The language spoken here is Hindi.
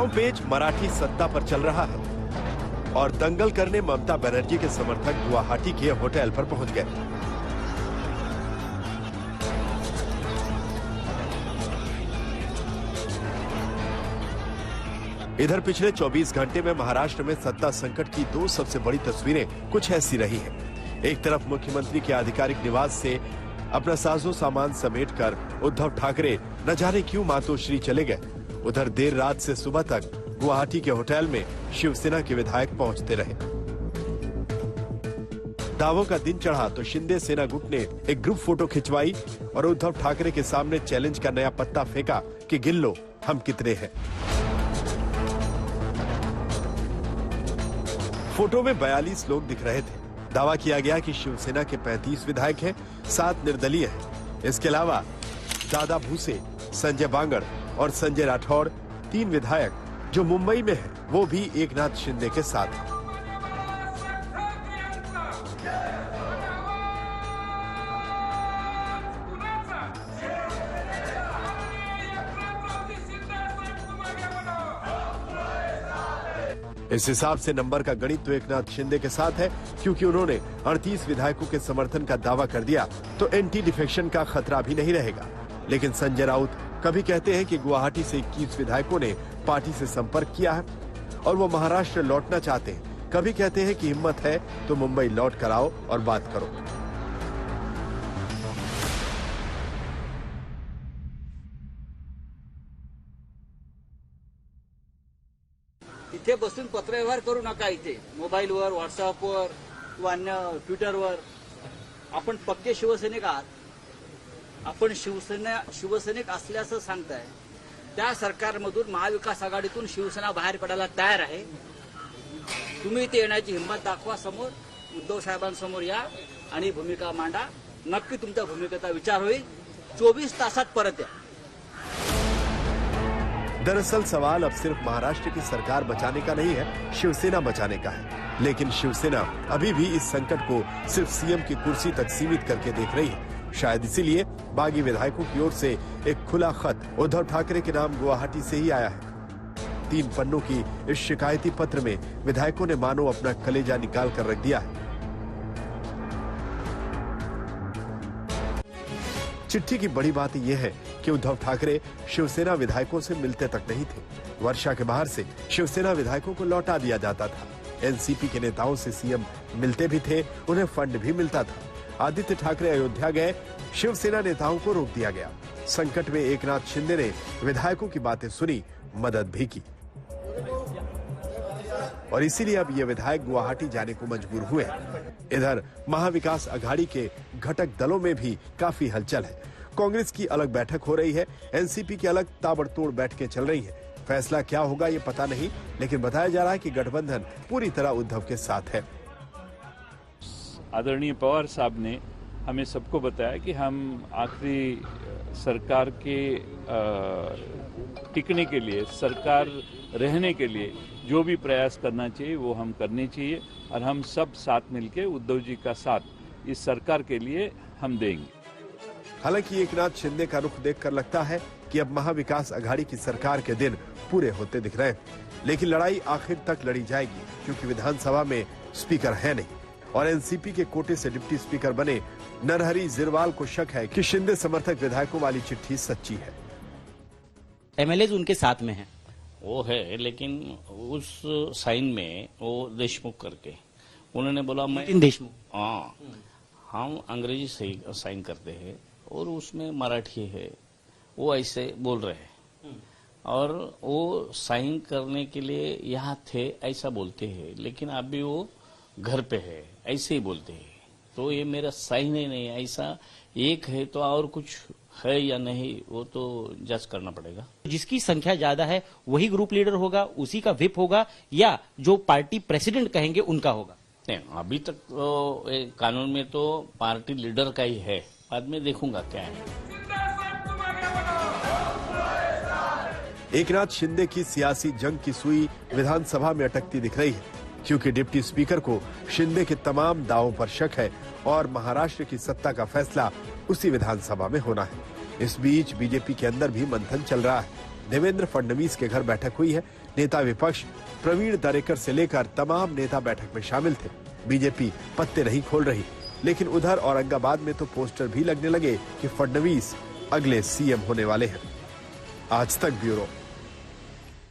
दांव पेच मराठी सत्ता पर चल रहा है और दंगल करने ममता बनर्जी के समर्थक गुवाहाटी के होटल पर पहुंच गए। इधर पिछले 24 घंटे में महाराष्ट्र में सत्ता संकट की दो सबसे बड़ी तस्वीरें कुछ ऐसी रही हैं। एक तरफ मुख्यमंत्री के आधिकारिक निवास से अपना साजो सामान समेटकर उद्धव ठाकरे न जाने क्यों मातोश्री चले गए। उधर देर रात से सुबह तक गुवाहाटी के होटल में शिवसेना के विधायक पहुंचते रहे। दावों का दिन चढ़ा तो शिंदे सेना गुट ने एक ग्रुप फोटो खिंचवाई और उद्धव ठाकरे के सामने चैलेंज का नया पत्ता फेंका कि गिन लो हम कितने हैं। फोटो में 42 लोग दिख रहे थे। दावा किया गया कि शिवसेना के 35 विधायक हैं, 7 निर्दलीय हैं। इसके अलावा दादा भूसे, संजय बांगड़ और संजय राठौड़ 3 विधायक जो मुंबई में हैं, वो भी एकनाथ शिंदे के साथ हैं। इस हिसाब से नंबर का गणित तो एकनाथ शिंदे के साथ है, क्योंकि उन्होंने 38 विधायकों के समर्थन का दावा कर दिया तो एंटी डिफेक्शन का खतरा भी नहीं रहेगा। लेकिन संजय राउत कभी कहते हैं कि गुवाहाटी से 21 विधायकों ने पार्टी से संपर्क किया है और वो महाराष्ट्र लौटना चाहते हैं। कभी कहते हैं कि हिम्मत है तो मुंबई लौट कर आओ और बात करो। इथे बसून पत्रव्यवहार करू नका। इथे मोबाईलवर, व्हॉट्सअपवर किंवा अन्य ट्विटरवर आपण पक्के शिवसैनिक आहात, आपण शिवसैनिक असल्याचं सांगताय। त्या सरकारमधून महाविकास आघाडीतून शिवसेना बाहेर पडायला तयार आहे। तुम्ही इथे येण्याची हिंमत दाखवा, समोर उद्धव साहेबांसमोर या आणि भूमिका मांडा। नक्की तुमच्या भूमिकेचा विचार होईल। 24 तासात परत या। दरअसल सवाल अब सिर्फ महाराष्ट्र की सरकार बचाने का नहीं है, शिवसेना बचाने का है। लेकिन शिवसेना अभी भी इस संकट को सिर्फ सीएम की कुर्सी तक सीमित करके देख रही है। शायद इसीलिए बागी विधायकों की ओर से एक खुला खत उद्धव ठाकरे के नाम गुवाहाटी से ही आया है। 3 पन्नों की इस शिकायती पत्र में विधायकों ने मानो अपना कलेजा निकाल कर रख दिया है। चिट्ठी की बड़ी बात यह है कि उद्धव ठाकरे शिवसेना विधायकों से मिलते तक नहीं थे। वर्षा के बाहर से शिवसेना विधायकों को लौटा दिया जाता था। एनसीपी के नेताओं से सीएम मिलते भी थे, उन्हें फंड भी मिलता था। आदित्य ठाकरे अयोध्या गए, शिवसेना नेताओं को रोक दिया गया। संकट में एकनाथ शिंदे ने विधायकों की बातें सुनी, मदद भी की और इसीलिए अब ये विधायक गुवाहाटी जाने को मजबूर हुए। इधर महाविकास अघाड़ी के घटक दलों में भी काफी हलचल है। कांग्रेस की अलग बैठक हो रही है, एनसीपी की अलग ताबड़तोड़ बैठकें चल रही है। फैसला क्या होगा ये पता नहीं, लेकिन बताया जा रहा है कि गठबंधन पूरी तरह उद्धव के साथ है। आदरणीय पवार साहब ने हमें सबको बताया कि हम आखिरी सरकार के टिकने के लिए, सरकार रहने के लिए जो भी प्रयास करना चाहिए वो हम करने चाहिए और हम सब साथ मिलके उद्धव जी का साथ इस सरकार के लिए हम देंगे। हालांकि एकनाथ शिंदे का रुख देखकर लगता है कि अब महाविकास अघाड़ी की सरकार के दिन पूरे होते दिख रहे हैं। लेकिन लड़ाई आखिर तक लड़ी जाएगी, क्योंकि विधानसभा में स्पीकर है नहीं और एनसीपी के कोटे से डिप्टी स्पीकर बने नरहरी जिरवाल को शक है कि शिंदे समर्थक विधायकों वाली चिट्ठी सच्ची है। एमएलए उनके साथ में हैं। वो है, लेकिन उस साइन में वो देशमुख करके उन्होंने बोला मैं देशमुख, हाँ हम अंग्रेजी से साइन करते हैं और उसमें मराठी है, वो ऐसे बोल रहे हैं और वो साइन करने के लिए यहाँ थे ऐसा बोलते हैं, लेकिन अभी वो घर पे है ऐसे ही बोलते हैं। तो ये मेरा साइन ही नहीं, ऐसा एक है तो और कुछ है या नहीं वो तो जज करना पड़ेगा। जिसकी संख्या ज्यादा है वही ग्रुप लीडर होगा, उसी का व्हिप होगा या जो पार्टी प्रेसिडेंट कहेंगे उनका होगा? नहीं, अभी तक तो कानून में तो पार्टी लीडर का ही है, बाद में देखूंगा क्या है। एकनाथ शिंदे की सियासी जंग की सुई विधानसभा में अटकती दिख रही है, क्योंकि डिप्टी स्पीकर को शिंदे के तमाम दावों पर शक है और महाराष्ट्र की सत्ता का फैसला उसी विधानसभा में होना है। इस बीच बीजेपी के अंदर भी मंथन चल रहा है। देवेंद्र फडणवीस के घर बैठक हुई है। नेता विपक्ष प्रवीण दरेकर से लेकर तमाम नेता बैठक में शामिल थे। बीजेपी पत्ते नहीं खोल रही, लेकिन उधर औरंगाबाद में तो पोस्टर भी लगने लगे कि फडणवीस अगले सीएम होने वाले हैं। आज तक ब्यूरो।